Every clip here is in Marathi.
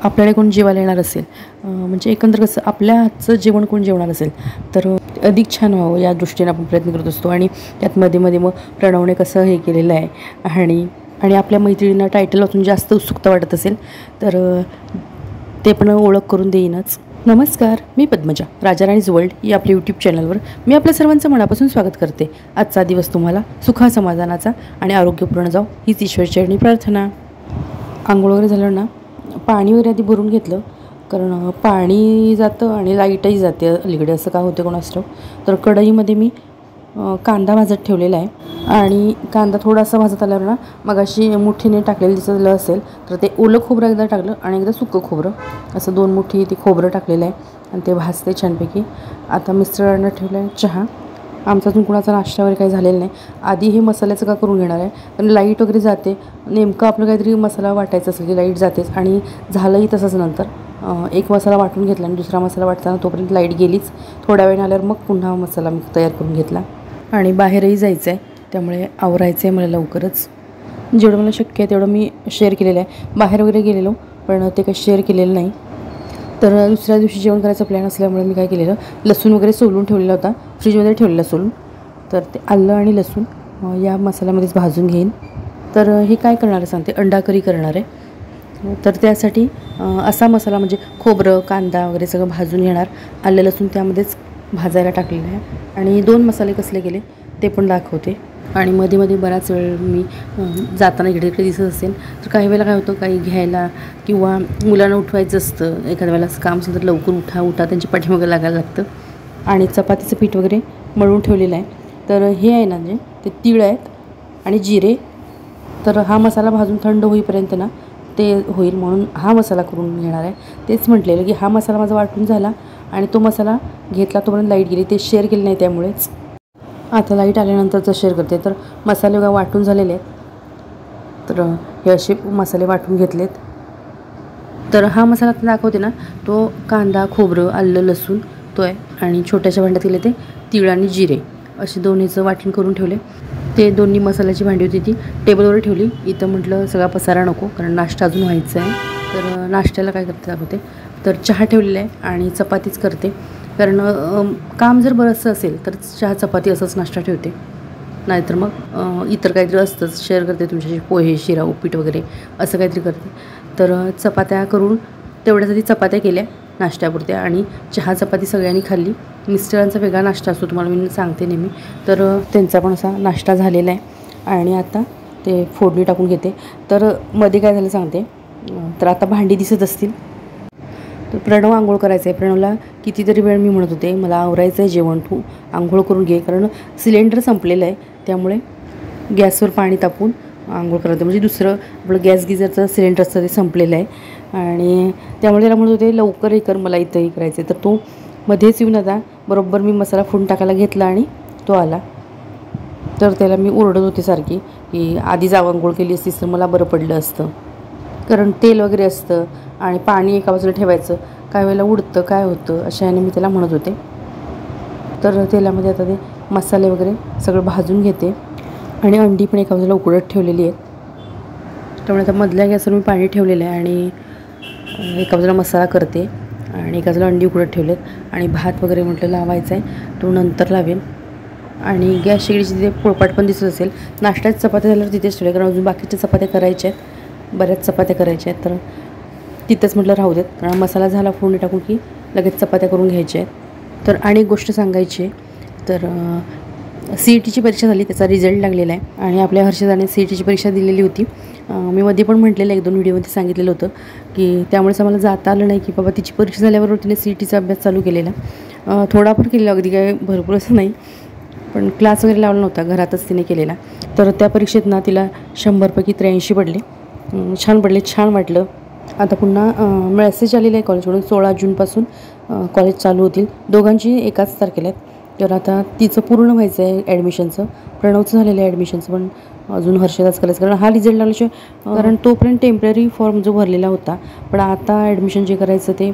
आपल्याला कोण जेवायला येणार असेल, म्हणजे एकंदर कसं आपल्या हातचं जेवण कोण जेवणार असेल तर अधिक छान व्हावं या दृष्टीने आपण प्रयत्न करत असतो. आणि त्यात मध्ये मध्ये मग प्रणवने कसं हे केलेलं आहे आणि आपल्या मैत्रिणींना टायटल वाचून जास्त उत्सुकता वाटत असेल तर ते पण ओळख करून देईनच. नमस्कार, मी पद्मजा, राजाराणीज वर्ल्ड या आपल्या यूट्यूब चॅनलवर मी आपल्या सर्वांचं मनापासून स्वागत करते. आजचा दिवस तुम्हाला सुखा समाधानाचा आणि आरोग्यपूर्ण जाऊ हीच ईश्वरचरणी प्रार्थना. आंघोळ वगैरे झालं ना, पाणी वगैरे आधी भरून घेतलं, कारण पाणी जातं आणि लाईटही जाते अलीकडे, असं काय होतं कोणास ठाऊक. तर कढईमध्ये मी कांदा भाजत ठेवलेला आहे आणि कांदा थोडासा भाजत आल्यावर ना मगाशी मुठीने टाकलेलं दिसलं असेल तर ते ओलं खोबरं एकदा टाकलं आणि एकदा सुकं खोबरं, असं 2 मुठी ते खोबरं टाकलेलं आहे आणि ते भाजते छानपैकी. आता मिस्टरांना ठेवलं आहे चहा. आमचा अजून कुणाचा नाश्ता वगैरे काही झालेला नाही. आधी हे मसाल्याचं का करून घेणार आहे, कारण लाईट वगैरे जाते. नेमकं आपलं काहीतरी मसाला वाटायचं असेल की लाईट जातेच, आणि झालंही तसंच. नंतर एक मसाला वाटून घेतला आणि दुसरा मसाला वाटताना तोपर्यंत लाईट गेलीच. थोड्या वेळ आल्यावर मग पुन्हा मसाला मी तयार करून घेतला. आणि बाहेरही जायचं आहे, त्यामुळे आवरायचं आहे मला लवकरच. जेवढं मला शक्य आहे तेवढं मी शेअर केलेलं आहे. बाहेर वगैरे गेलेलो पण ते काही शेअर केलेलं नाही. तर दुसऱ्या दिवशी जेवण करायचा प्लॅन असल्यामुळे मी काय केलेलं, लसूण वगैरे सोलून ठेवलेला होता, फ्रीजमध्ये ठेवलेला सोलून. तर ते आलं आणि लसूण या मसाल्यामध्येच भाजून घेईन. तर हे काय करणार आहे सांगते, अंडा करी करणार आहे. तर त्यासाठी असा मसाला म्हणजे खोबरं, कांदा वगैरे सगळं भाजून घेणार, आलं लसूण त्यामध्येच भाजायला टाकलेलं आहे. आणि 2 मसाले कसले गेले ते पण दाखवते. आणि मध्ये मध्ये बराच वेळ मी जाताना इकडे इकडे दिसत असेल तर काही वेळेला काय होतं, काही घ्यायला किंवा मुलांना उठवायचं असतं, एखाद्या वेळेला काम असेल तर लवकर उठा त्यांची पाठीमागं लागायला लागतं. आणि चपातीचं पीठ वगैरे मळून ठेवलेलं आहे. तर हे आहे ना, म्हणजे ते तीळ आहेत आणि जिरे. तर हा मसाला भाजून थंड होईपर्यंत ना ते होईल, म्हणून हा मसाला करून घेणार आहे. तेच म्हटलेलं की हा मसाला माझा वाटून झाला आणि तो मसाला घेतला तोपर्यंत लाईट गेली, ते शेअर केले नाही, त्यामुळेच आता लाईट आल्यानंतरचं शेअर करते. तर मसाले बघा वाटून झालेले आहेत. तर हे असे मसाले वाटून घेतलेत. तर हा मसाला दाखवते ना, तो कांदा, खोबरं, आलं लसूण तो आहे. आणि छोट्याशा भांड्यात केले ते तीळ आणि जिरे, असे दोन्हीचं वाटण करून ठेवले. ते दोन्ही मसाल्याची भांडी होती ती टेबलवर ठेवली. इथं म्हटलं सगळा पसारा नको, कारण नाश्ता अजून व्हायचा आहे. तर नाश्त्याला काय करते दाखवते. तर चहा ठेवलेला आहे आणि चपातीच करते, कारण काम जर बरंचसं असेल तर चहा चपाती असंच नाश्ता ठेवते, नाहीतर मग इतर काहीतरी असतंच शेअर करते तुमच्याशी, पोहे, शिरा, उपीट वगैरे असं काहीतरी करते. तर चपात्या करून तेवढ्यासाठी चपात्या केल्या नाश्त्यापुरत्या, आणि चहा चपाती सगळ्यांनी खाल्ली. मिस्टरांचा वेगळा नाश्ता असतो, तुम्हाला मी सांगते नेहमी. तर त्यांचा पण असा नाश्ता झालेला आहे. आणि आता ते फोडणी टाकून घेते. तर मध्ये काय झालं सांगते. तर आता भांडी दिसत असतील. तर प्रणव आंघोळ करायचं आहे. प्रणवला कितीतरी वेळ मी म्हणत होते मला आवरायचं आहे जेवण, तू आंघोळ करून घे, कारण सिलेंडर संपलेलं आहे. त्यामुळे गॅसवर पाणी तापून आंघोळ करायचं, म्हणजे दुसरं आपलं गॅस गिझरचं सिलेंडर असतं ते संपलेलं आहे. आणि त्यामुळे त्याला म्हणत होते लवकर हे कर, मला इथंही करायचं आहे. तर तो मध्येच येऊन आता बरोबर मी मसाला फोडून टाकायला घेतला आणि तो आला. तर त्याला मी ओरडत होते सारखी की आधी जाऊ आंघोळ केली असतीस तर मला बरं पडलं असतं, कारण तेल वगैरे असतं आणि पाणी एका बाजूला ठेवायचं, काय वेळेला उडतं काय होतं, अशा याने मी त्याला म्हणत होते. तर तेलामध्ये आता ते मसाले वगैरे सगळं भाजून घेते आणि अंडी पण एका बाजूला उकडत ठेवलेली आहेत. त्यामुळे आता मधल्या गॅसवर मी पाणी ठेवलेलं आहे आणि एका बाजूला मसाला करते आणि एका बाजूला अंडी उकडत ठेवलेत. आणि भात वगैरे म्हटलं लावायचा आहे, तो नंतर लावेन. आणि गॅस शेगडीची तिथे पोळपाट पण दिसत असेल. नाश्त्यात चपात्या झाल्यावर तिथेच ठेवले, कारण अजून बाकीच्या चपात्या करायच्या आहेत, बऱ्याच चपात्या करायच्या आहेत. तर तिथंच म्हटलं राहू देत, कारण मसाला झाला फोडणी टाकून की लगेच चपात्या करून घ्यायच्या आहेत. तर आणि एक गोष्ट सांगायची आहे. तर CETची परीक्षा झाली, त्याचा रिझल्ट लागलेला आहे. आणि आपल्या हर्षदाने CETची परीक्षा दिलेली होती. मी मध्ये पण म्हटलेलं 1-2 व्हिडिओमध्ये सांगितलेलं होतं की त्यामुळेच आम्हाला जाता आलं नाही की बाबा तिची परीक्षा झाल्याबरोबर तिने CETचा अभ्यास चालू केलेला. थोडाफार केलेला, अगदी काय भरपूर असं नाही, पण क्लास वगैरे लावला नव्हता, घरातच तिने केलेला. तर त्या परीक्षेत ना तिला 100पैकी 83 पडले. छान पडले, छान वाटलं. आता पुन्हा मेसेज आलेला आहे कॉलेजकडून, 16 जूनपासून कॉलेज चालू होतील. दोघांची एकाच तारखेला आहेत. तर आता तिचं पूर्ण व्हायचं आहे ॲडमिशनचं. प्रणवचं झालेलं आहे ॲडमिशनचं, पण अजून हर्षदाच करायचं, कारण हा रिझल्ट लागल्याशिवाय, कारण तोपर्यंत टेम्पररी फॉर्म जो भरलेला होता, पण आता ॲडमिशन जे करायचं ते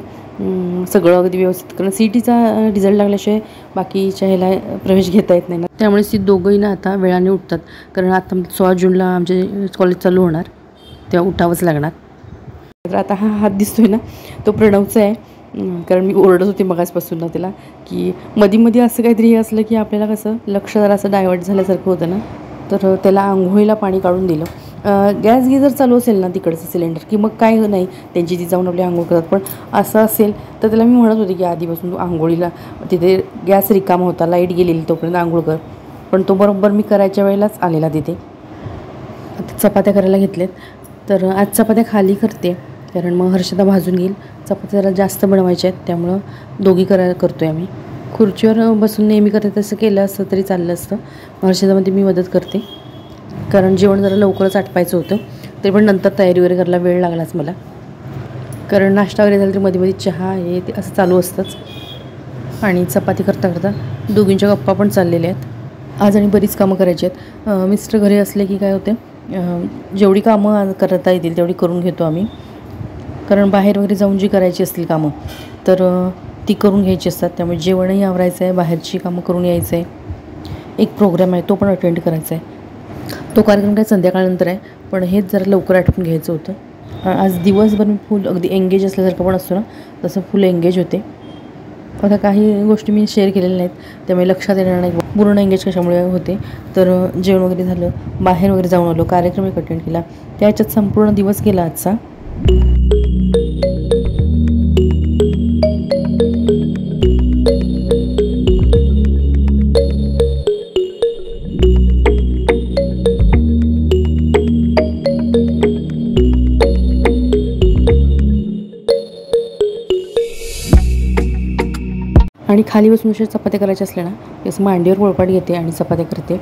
सगळं अगदी व्यवस्थित, कारण CETचा रिझल्ट लागल्याशिवाय बाकीच्या ह्याला प्रवेश घेता येत नाही ना. त्यामुळे ती दोघंही ना आता वेळाने उठतात, कारण आता 16 जूनला आमचे कॉलेज चालू होणार, तेव्हा उठावंच लागणार. तर आता हा हात दिसतोय ना तो प्रणवचा आहे. कारण मी ओरडत होते मगाचपासून ना त्याला की मध्ये असं काहीतरी हे असलं की आपल्याला कसं लक्ष जरा असं डायवर्ट झाल्यासारखं होतं ना. तर त्याला आंघोळीला पाणी काढून दिलं. गॅस गिझर चालू असेल ना तिकडचं सिलेंडर की मग काय नाही त्यांची ती जाऊन आपली आंघोळ करतात. पण असं असेल तर त्याला मी म्हणत होते की आधीपासून तू आंघोळीला तिथे गॅस रिकामा होता, लाईट गेलेली, तोपर्यंत आंघोळ कर. पण तो बरोबर मी करायच्या वेळेलाच आलेला तिथे. आता चपात्या करायला घेतल्यात. तर आज चपात्या खाली करते कारण मग हर्षदा भाजून घेईल. चपात्या जरा जास्त बनवायच्या आहेत त्यामुळं दोघी करतो आहे आम्ही. खुर्चीवर बसून नेहमी करते तसं केलं असतं तरी चाललं असतं. हर्षदामध्ये मी मदत करते कारण जेवण जरा लवकरच आटपायचं होतं. तरी पण नंतर तयारी वगैरे करायला वेळ लागलाच मला. कारण नाश्ता वगैरे झाला तरी मध्ये चहा हे ते असं चालू असतंच. आणि चपाती करता दोघींच्या गप्पा पण चाललेल्या आहेत. आज आणि बरीच कामं करायची आहेत. मिस्टर घरी असले की काय होते जेवढी कामं करता येतील तेवढी करून घेतो आम्ही. कारण बाहेर वगैरे जाऊन जी करायची असतील कामं तर ती करून घ्यायची असतात. त्यामुळे जेवणही आवरायचं आहे, बाहेरची कामं करून यायचं आहे. एक प्रोग्राम आहे तो पण अटेंड करायचा आहे. तो कार्यक्रम काय संध्याकाळनंतर आहे पण हेच जरा लवकर आटपून घ्यायचं होतं. आज दिवसभर मी फुल अगदी एंगेज असल्यासारखं पण असतो ना तसं फुल एंगेज होते. आता काही गोष्टी मी शेअर केलेल्या नाहीत त्यामुळे लक्षात येणार नाही पूर्ण एंगेज कशामुळे होते. तर जेवण वगैरे झालं, बाहेर वगैरे जाऊन आलो, कार्यक्रम एक अटेंड केला, त्याच्यात संपूर्ण दिवस गेला आजचा. आणि खाली बसून अशा चपात्या करायच्या असल्या ना की असं मांडीवर पोळपाट घेते आणि चपात्या करते.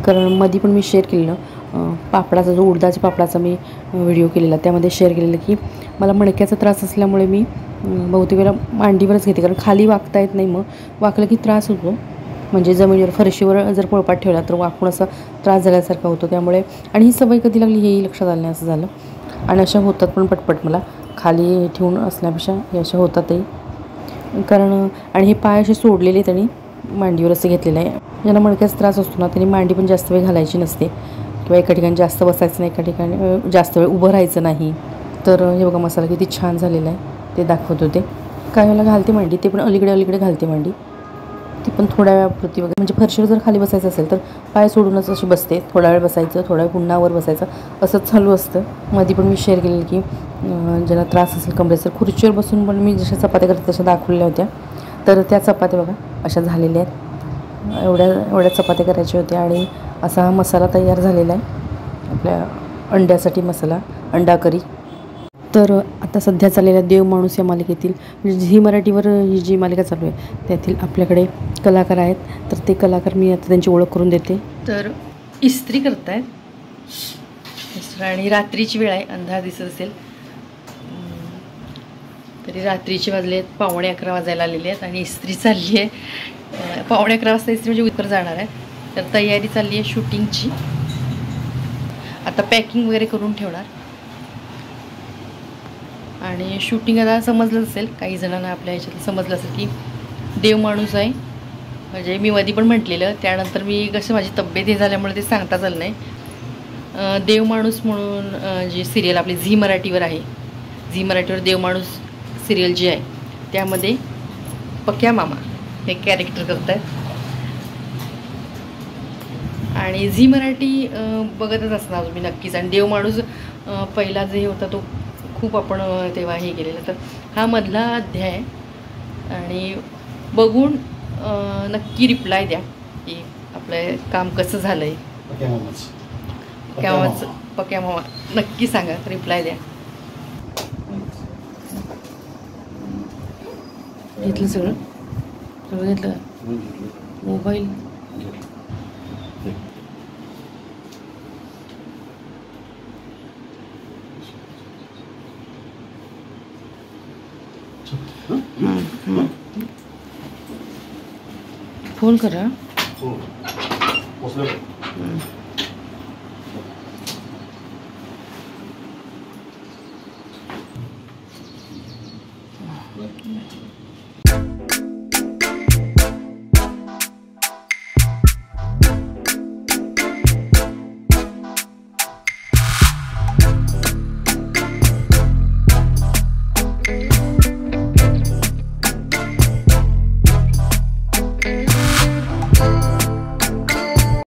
कारण मध्ये पण मी शेअर केलेलं पापडाचा जो उडदाच्या पापडाचा मी व्हिडिओ केलेला त्यामध्ये शेअर केलेलं की मला मणक्याचा त्रास असल्यामुळे मी बहुतेक वेळा मांडीवरच घेते. कारण खाली वाकता येत नाही, मग वाकलं की त्रास होतो. म्हणजे जमिनीवर फरशीवर जर पोळपाट ठेवला तर वाकून असा त्रास झाल्यासारखा होतो. त्यामुळे आणि ही सवय कधी लागली हेही लक्षात आलं नाही असं झालं. आणि अशा होतात पण पटपट मला खाली ठेवून असण्यापेक्षा हे अशा होतातही. कारण आणि हे पाय असे सोडलेले त्यांनी मांडीवर असं घेतलेलं आहे. ज्यांना मणक्याचा त्रास असतो ना त्यांनी मांडी पण जास्त वेळ घालायची नसते किंवा एका ठिकाणी जास्त बसायचं नाही, एका ठिकाणी जास्त वेळ उभं राहायचं नाही. तर हे बघा मसाला किती छान झालेला आहे ते दाखवत होते. काय वेळेला घालते मांडी ते पण अलीकडे घालते मांडी ती पण थोड्या वेळापुरती वगैरे. म्हणजे फरशीवर जर खाली बसायचं असेल तर पाय सोडूनच अशी बसते, थोडा वेळ बसायचं, थोडा वेळ पुन्हा वर बसायचं, असंच चालू असतं. मध्ये पण मी शेअर केलेलं की ज्यांना त्रास असेल कमरेचा खुर्चीवर बसून पण मी जशा चपात्या करते तशा दाखवलेल्या होत्या. तर त्या चपात्या बघा अशा झालेल्या आहेत. एवढ्या चपात्या करायच्या होत्या आणि असा हा मसाला तयार झालेला आहे आपल्या अंड्यासाठी मसाला, अंडा करी. तर आता सध्या चाललेल्या देव माणूस या मालिकेतील म्हणजे झी मराठीवर ही जी मालिका चालू आहे त्यातील आपल्याकडे कलाकार आहेत. तर ते कलाकार मी आता त्यांची ओळख करून देते. तर इस्त्री करतायत आणि रात्रीची वेळ आहे, अंधार दिसत असेल तरी रात्रीचे वाजले आहेत 11:15 वाजायला आलेले आहेत आणि इस्त्री चालली आहे. 11:15 वाजता इस्त्री म्हणजे उत्तर जाणार आहे. तर तयारी चालली आहे शूटिंगची. आता पॅकिंग वगैरे करून ठेवणार आणि शूटिंग आता समजलं असेल काही जणांना आपल्या ह्याच्यात समजलं असेल की देव माणूस आहे. म्हणजे मी मध्ये पण म्हटलेलं त्यानंतर मी कसं माझी तब्येत हे झाल्यामुळे ते सांगताच आलं नाही. देव माणूस म्हणून जी सिरियल आपली झी मराठीवर आहे, झी मराठीवर देव माणूस सिरियल जी आहे त्यामध्ये पक्या मामा हे कॅरेक्टर करत आहेत. आणि झी मराठी बघतच असणार तुम्ही नक्कीच. आणि देव माणूस पहिला जे होता तो खूप आपण तेव्हा हे केलेलं. तर हा मधला अध्याय आहे आणि बघून नक्की रिप्लाय द्या की आपलं काम कसं झालं आहे. पक्या मामा नक्की सांगा, रिप्लाय द्या. घेतलं सगळं घेतलं मोबाईल. फोन करा.